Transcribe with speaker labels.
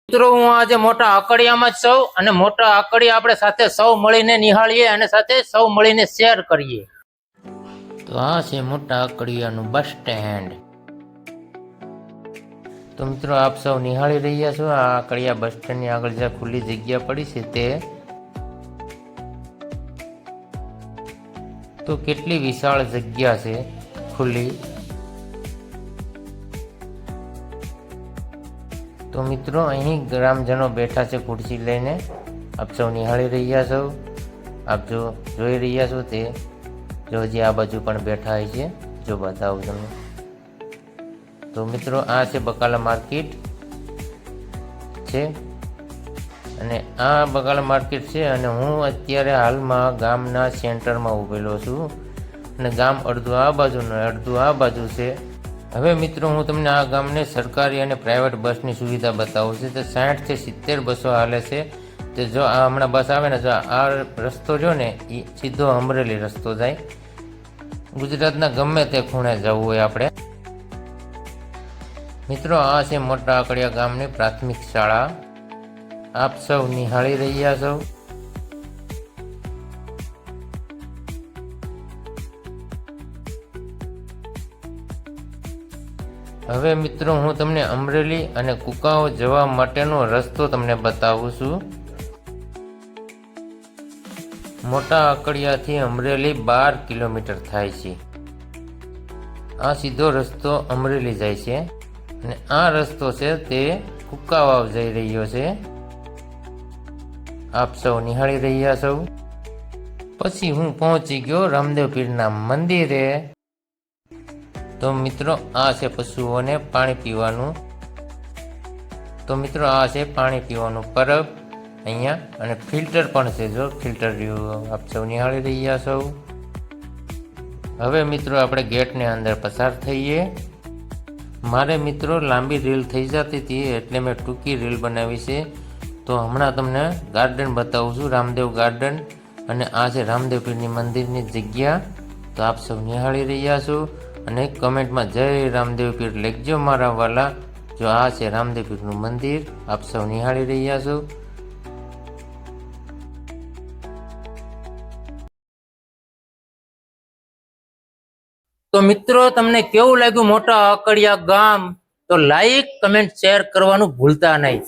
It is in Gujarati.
Speaker 1: મિત્રો હું આજે મોટા આકડિયામાં જ સૌ અને મોટા આકડિયા આપણે સાથે સૌ મળીને નિહાળીએ અને સાથે સૌ મળીને શેર કરીએ। તો આ છે મોટા આકડિયાનું બસ સ્ટેન્ડ। તો મિત્રો આપ સૌ નિહાળી રહ્યા છો આ આકડિયા બસ સ્ટેન્ડની આગળ જે ખુલ્લી જગ્યા પડી છે તે તો કેટલી વિશાળ જગ્યા છે ખુલ્લી। તો મિત્રો અહીં ગ્રામજનો બેઠા છે ખુરશી લઈને, આપ સૌ નિહાળી રહ્યા છો। આપ જો જોઈ રહ્યા છો તે જો જે આ બાજુ પણ બેઠા હોય છે, જો બતાવું તમને। તો મિત્રો આ છે બકાલા માર્કેટ છે અને આ બકાલા માર્કેટ છે અને હું અત્યારે હાલમાં ગામના સેન્ટરમાં ઊભેલો છું અને ગામ અડધું આ બાજુ ને અડધું આ બાજુ છે। હવે મિત્રો હું તમને આ ગામને સરકારી અને પ્રાઇવેટ બસની સુવિધા બતાવું છું। તો 60 થી 70 બસો હાલે છે। તો જો આ હમણાં બસ આવે ને, જો આ રસ્તો જો ને એ સીધો અમરેલી રસ્તો જાય, ગુજરાતના ગમે તે ખૂણે જવું હોય આપણે। મિત્રો આ છે મોટા આકડિયા ગામની પ્રાથમિક શાળા, આપ સૌ નિહાળી રહ્યા છો। હવે મિત્રો હું તમને અમરેલી અને કુકાઓ જવા માટેનો રસ્તો તમને બતાવું છું। મોટા આકડિયાથી અમરેલી 12 કિલોમીટર થાય છે। આ સીધો રસ્તો અમરેલી જાય છે અને આ રસ્તો છે તે કુકાવાવ જઈ રહ્યો છે, આપ સૌ નિહાળી રહ્યા છો। પછી હું પહોંચી ગયો રામદેવ પીરના મંદિરે। તો મિત્રો આ છે પશુઓને પાણી પીવાનું। તો મિત્રો આ છે પાણી પીવાનું પરબ અહીંયા, અને ફિલ્ટર પણ છે, જો ફિલ્ટર આપ સૌ નિહાળી રહ્યા છો। હવે મિત્રો આપણે ગેટને અંદર પસાર થઈએ। મારે મિત્રો લાંબી રીલ થઈ જતી હતી એટલે મેં ટૂંકી રીલ બનાવી છે। તો હમણાં તમને ગાર્ડન બતાવું છું, રામદેવ ગાર્ડન, અને આ છે રામદેવ પીરની મંદિરની જગ્યા। તો આપ સૌ નિહાળી રહ્યા છો અને કમેન્ટમાં જય રામદેવ પીર લખજો મારા વાલા। જો આ છે રામદેવ પીરનું મંદિર, આપ સૌ નિહાળી રહ્યા છો। તો મિત્રો તમને કેવું લાગ્યું મોટા આકડિયા ગામ? તો લાઈક, કમેન્ટ, શેર કરવાનું ભૂલતા નહીં।